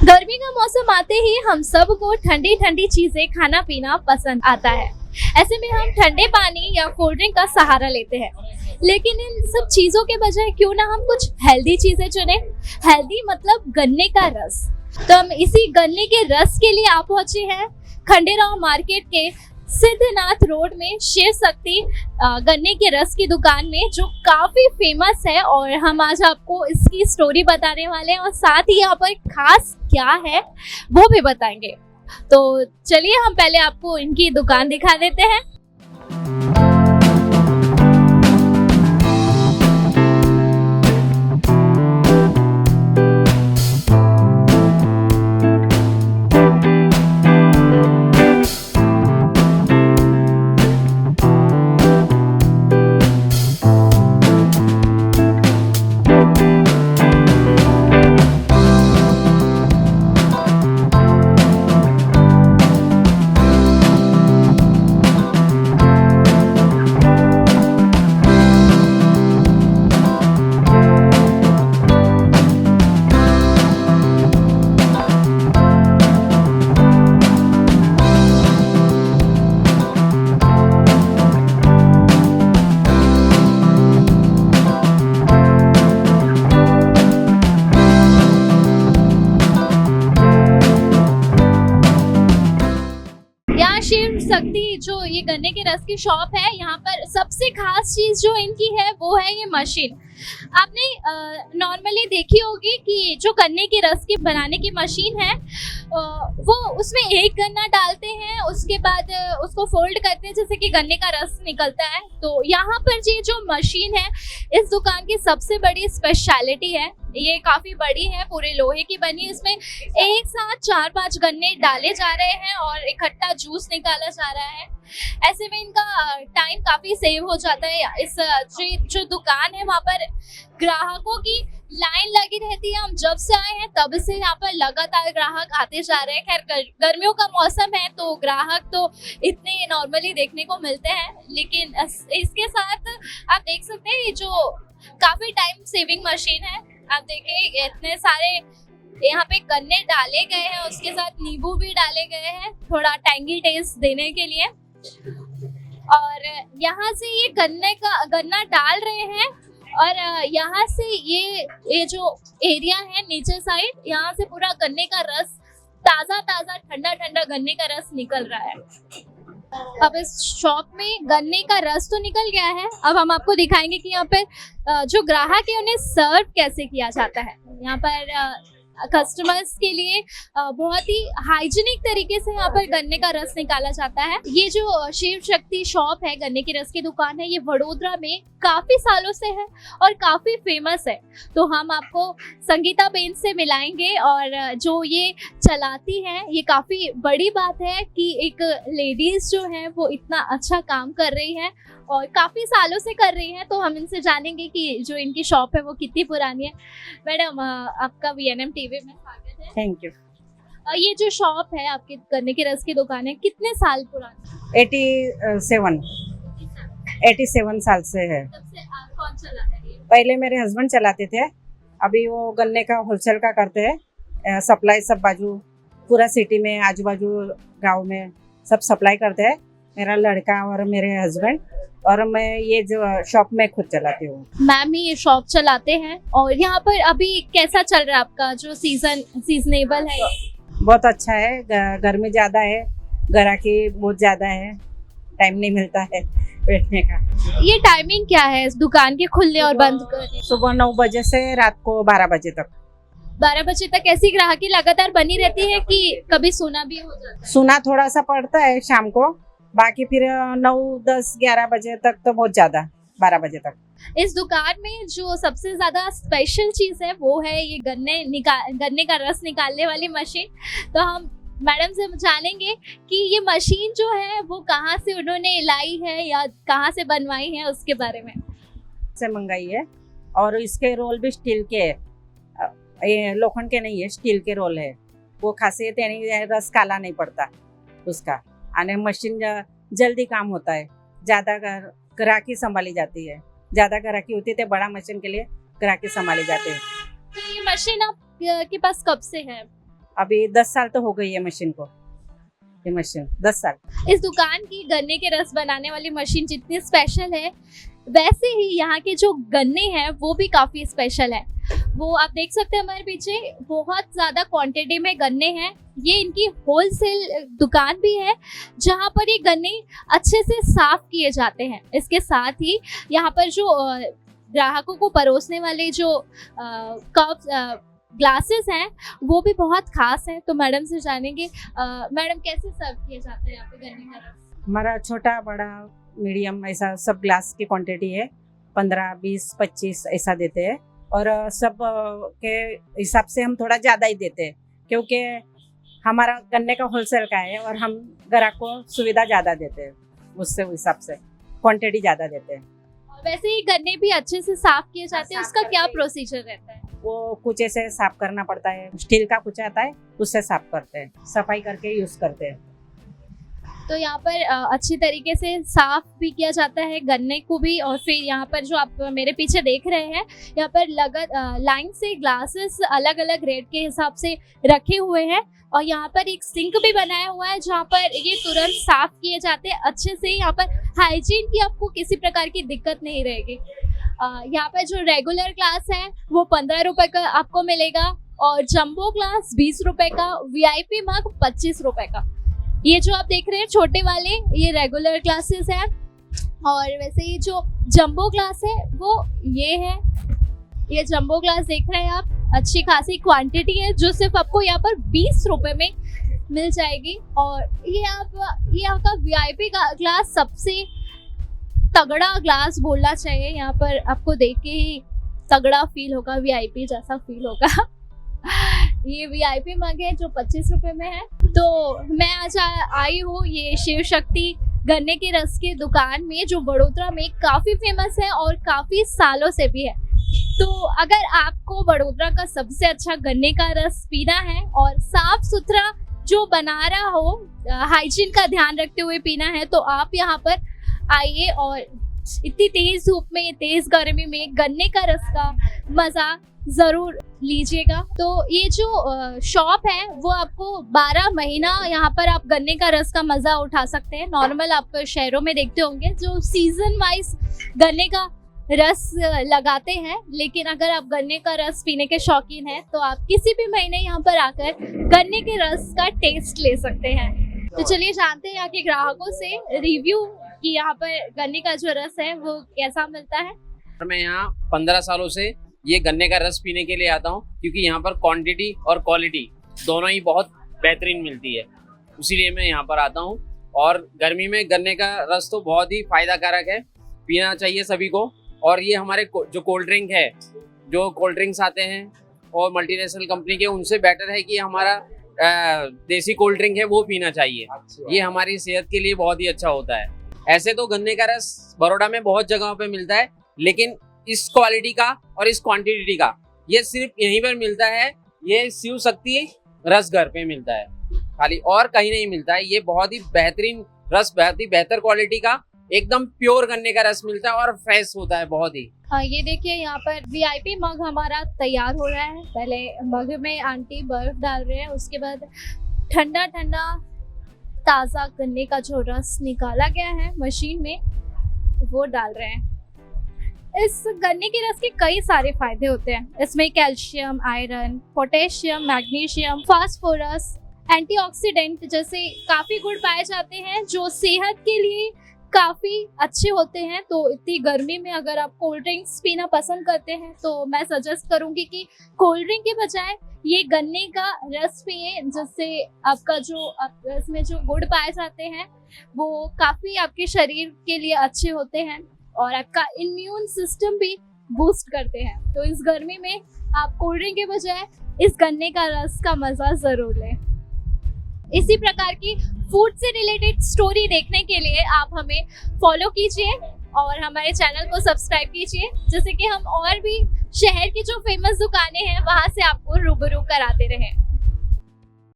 गर्मी का मौसम आते ही हम सबको ठंडी ठंडी चीजें खाना पीना पसंद आता है। ऐसे में हम ठंडे पानी या कोल्ड ड्रिंक का सहारा लेते हैं, लेकिन इन सब चीजों के बजाय क्यों ना हम कुछ हेल्दी चीजें चुने। हेल्दी मतलब गन्ने का रस। तो हम इसी गन्ने के रस के लिए आप पहुंचे हैं खंडेराव मार्केट के सिद्धनाथ रोड में शिव शक्ति गन्ने के रस की दुकान में, जो काफी फेमस है। और हम आज आपको इसकी स्टोरी बताने वाले हैं और साथ ही यहाँ पर खास क्या है वो भी बताएंगे। तो चलिए हम पहले आपको इनकी दुकान दिखा देते हैं। शिव शक्ति जो ये गन्ने के रस की शॉप है, यहाँ पर सबसे खास चीज जो इनकी है वो है ये मशीन। आपने नॉर्मली देखी होगी कि जो गन्ने के रस की बनाने की मशीन है वो उसमें एक गन्ना डालते हैं, उसके बाद उसको फोल्ड करते हैं जैसे कि गन्ने का रस निकलता है। तो यहाँ पर ये जो मशीन है इस दुकान की सबसे बड़ी स्पेशलिटी है। ये काफी बड़ी है, पूरे लोहे की बनी है। इसमें एक साथ 4-5 गन्ने डाले जा रहे हैं और इकट्ठा जूस निकाला जा रहा है। ऐसे में इनका टाइम काफी सेव हो जाता है। इस जो दुकान है वहाँ पर ग्राहकों की लाइन लगी रहती है। हम जब से आए हैं तब से यहाँ पर लगातार ग्राहक आते जा रहे हैं। खैर गर्मियों का मौसम है तो ग्राहक तो इतने नॉर्मली देखने को मिलते हैं, लेकिन इसके साथ आप देख सकते हैं ये जो काफी टाइम सेविंग मशीन है। आप देखिए इतने सारे यहाँ पे गन्ने डाले गए हैं, उसके साथ नींबू भी डाले गए हैं थोड़ा टैंगी टेस्ट देने के लिए। और यहाँ से ये गन्ना डाल रहे हैं और यहाँ से ये जो एरिया है नीचे साइड, यहाँ से पूरा गन्ने का रस ताजा ठंडा गन्ने का रस निकल रहा है। अब इस शॉप में गन्ने का रस तो निकल गया है, अब हम आपको दिखाएंगे कि यहाँ पर जो ग्राहक है उन्हें सर्व कैसे किया जाता है। यहाँ पर कस्टमर्स के लिए बहुत ही हाइजीनिक तरीके से यहाँ पर गन्ने का रस निकाला जाता है। ये जो शिव शक्ति शॉप है, गन्ने के रस की दुकान है, ये वडोदरा में काफी सालों से है और काफी फेमस है। तो हम आपको संगीता बेन से मिलाएंगे और जो ये चलाती है, ये काफी बड़ी बात है कि एक लेडीज जो है वो इतना अच्छा काम कर रही है और काफी सालों से कर रही है। तो हम इनसे जानेंगे कि जो इनकी शॉप है वो कितनी पुरानी है। मैडम आपका VNM टीवी में स्वागत है। Thank you. ये जो शॉप है आपकी गन्ने के रस की दुकान है, कितने साल पुरानी? 87 साल से है। कौन चलाता है? पहले मेरे हस्बैंड चलाते थे, अभी वो गन्ने का होलसेल का करते हैं। सप्लाई सब बाजू पूरा सिटी में, आजू बाजू गांव में सब सप्लाई करते हैं। मेरा लड़का और मेरे हस्बैंड, और मैं ये जो शॉप में खुद चलाती हूँ। मैम ही ये शॉप चलाते हैं। और यहाँ पर अभी कैसा चल रहा है आपका जो सीजनेबल है? बहुत अच्छा है। गर्मी ज्यादा है, ग्राहकी बहुत ज्यादा है, टाइम नहीं मिलता है बैठने का। ये टाइमिंग क्या है इस दुकान के खुलने और बंद करने? सुबह 9 बजे से रात को 12 बजे तक। 12 बजे तक ऐसी ग्राहकी लगातार बनी रहती है कि कभी सोना भी हो जाता है? सुना थोड़ा सा पड़ता है शाम को, बाकी फिर 9, 10, 11 बजे तक तो बहुत ज्यादा, 12 बजे तक। इस दुकान में जो सबसे ज्यादा स्पेशल चीज है वो है ये गन्ने का रस निकालने वाली मशीन। तो हम मैडम से जानेंगे कि ये मशीन जो है वो कहाँ से उन्होंने लाई है या कहाँ से बनवाई है, उसके बारे में। से मंगाई है और इसके रोल भी स्टील के है, ये लोखंड के नहीं है, स्टील के रोल है। वो खासियत यानी रस काला नहीं पड़ता उसका, और मशीन जल्दी काम होता है, ज्यादा ग्राहकी संभाली जाती है। ज्यादा ग्राहकी होती है तो बड़ा मशीन के लिए ग्राहकी संभाली जाती है। तो ये मशीन आप के पास कब से है? अभी 10 साल तो हो गई है मशीन को, ये मशीन 10 साल। इस दुकान की गन्ने के रस बनाने वाली मशीन जितनी स्पेशल है, वैसे ही यहाँ के जो गन्ने हैं वो भी काफ़ी स्पेशल है। वो आप देख सकते हैं हमारे पीछे बहुत ज़्यादा क्वांटिटी में गन्ने हैं। ये इनकी होलसेल दुकान भी है जहाँ पर ये गन्ने अच्छे से साफ किए जाते हैं। इसके साथ ही यहाँ पर जो ग्राहकों को परोसने वाले जो कप ग्लासेस हैं वो भी बहुत खास हैं। तो मैडम से जानेंगे मैडम कैसे सर्व किए जाते हैं यहाँ पे गन्ने का रस? हमारा छोटा बड़ा मीडियम ऐसा सब ग्लास की क्वांटिटी है, 15, 20, 25 ऐसा देते हैं। और सब के हिसाब से हम थोड़ा ज़्यादा ही देते हैं क्योंकि हमारा गन्ने का होलसेल का है और हम ग्राहक को सुविधा ज़्यादा देते हैं, उससे हिसाब से क्वांटिटी ज़्यादा देते हैं। वैसे ही गन्ने भी अच्छे से साफ किए जाते हैं, उसका क्या प्रोसीजर रहता है? वो कुचे से साफ करना पड़ता है, स्टील का कुचा आता है उससे साफ करते हैं, सफाई करके यूज़ करते हैं। तो यहाँ पर अच्छी तरीके से साफ भी किया जाता है गन्ने को भी। और फिर यहाँ पर जो आप मेरे पीछे देख रहे हैं, यहाँ पर लाइन से ग्लासेस अलग अलग रेट के हिसाब से रखे हुए हैं। और यहाँ पर एक सिंक भी बनाया हुआ है जहाँ पर ये तुरंत साफ किए जाते हैं अच्छे से। यहाँ पर हाइजीन की आपको किसी प्रकार की दिक्कत नहीं रहेगी। यहाँ पर जो रेगुलर ग्लास है वो 15 रुपए का आपको मिलेगा और जंबो ग्लास 20 रुपए का, VIP मग 25 रुपए का। ये जो आप देख रहे हैं छोटे वाले ये रेगुलर ग्लासेस हैं और वैसे ही जो जंबो ग्लास है वो ये है। ये जंबो ग्लास देख रहे हैं आप, अच्छी खासी क्वांटिटी है जो सिर्फ आपको यहाँ पर 20 रुपए में मिल जाएगी। और ये आपका VIP का ग्लास सबसे तगड़ा ग्लास बोलना चाहिए। यहाँ पर आपको देख के ही तगड़ा फील होगा, VIP जैसा फील होगा। ये VIP मग है जो 25 रुपए में है। तो मैं आज आई हूँ ये शिव शक्ति गन्ने के रस की दुकान में जो वडोदरा में काफ़ी फेमस है और काफ़ी सालों से भी है। तो अगर आपको वडोदरा का सबसे अच्छा गन्ने का रस पीना है और साफ सुथरा जो बना रहा हो, हाइजीन का ध्यान रखते हुए पीना है, तो आप यहाँ पर आइए और इतनी तेज धूप में, तेज गर्मी में गन्ने का रस का मज़ा ज़रूर लीजिएगा। तो ये जो शॉप है वो आपको 12 महीना यहाँ पर आप गन्ने का रस का मज़ा उठा सकते हैं। नॉर्मल आप शहरों में देखते होंगे जो सीजन वाइज गन्ने का रस लगाते हैं, लेकिन अगर आप गन्ने का रस पीने के शौकीन हैं तो आप किसी भी महीने यहाँ पर आकर गन्ने के रस का टेस्ट ले सकते हैं। तो चलिए जानते हैं यहाँ के ग्राहकों से रिव्यू कि यहाँ पर गन्ने का जो रस है वो कैसा मिलता है। मैं यहाँ 15 सालों से ये गन्ने का रस पीने के लिए आता हूँ क्योंकि यहाँ पर क्वांटिटी और क्वालिटी दोनों ही बहुत बेहतरीन मिलती है, इसीलिए मैं यहाँ पर आता हूँ। और गर्मी में गन्ने का रस तो बहुत ही फायदा कारक है, पीना चाहिए सभी को। और ये हमारे जो कोल्ड ड्रिंक है, जो कोल्ड ड्रिंक्स आते हैं और मल्टीनेशनल कंपनी के, उनसे बेटर है कि हमारा देसी कोल्ड ड्रिंक है वो पीना चाहिए। ये हमारी सेहत के लिए बहुत ही अच्छा होता है। ऐसे तो गन्ने का रस बड़ौदा में बहुत जगहों पे मिलता है, लेकिन इस क्वालिटी का और इस क्वांटिटी का ये सिर्फ यहीं पर मिलता है। ये शिव शक्ति रस घर पे मिलता है खाली, और कहीं नहीं मिलता है। ये बहुत ही बेहतरीन रस, बहुत ही बेहतर क्वालिटी का एकदम प्योर गन्ने का रस मिलता है और फ्रेश होता है बहुत ही। ये देखिए यहाँ पर VIP मग हमारा तैयार हो रहा है। पहले मग में आंटी बर्फ डाल रहे हैं, उसके बाद ठंडा ठंडा ताज़ा गन्ने का जो रस निकाला गया है मशीन में वो डाल रहे हैं। इस गन्ने के रस के कई सारे फायदे होते हैं। इसमें calcium, iron, potassium, magnesium, phosphorus, antioxidant जैसे काफ़ी गुण पाए जाते हैं जो सेहत के लिए काफ़ी अच्छे होते हैं। तो इतनी गर्मी में अगर आप कोल्ड ड्रिंक्स पीना पसंद करते हैं तो मैं सजेस्ट करूंगी कि कोल्ड ड्रिंक के बजाय ये गन्ने का रस पिए, जिससे आपका जो इसमें जो गुण पाए जाते हैं वो काफ़ी आपके शरीर के लिए अच्छे होते हैं और आपका इम्यून सिस्टम भी बूस्ट करते हैं। तो इस गर्मी में आप कोल्ड ड्रिंक के बजाय इस गन्ने का रस का मज़ा ज़रूर लें। इसी प्रकार की फूड से रिलेटेड स्टोरी देखने के लिए आप हमें फॉलो कीजिए और हमारे चैनल को सब्सक्राइब कीजिए, जिससे कि हम और भी शहर की जो फेमस दुकानें हैं वहाँ से आपको रूबरू कराते रहें।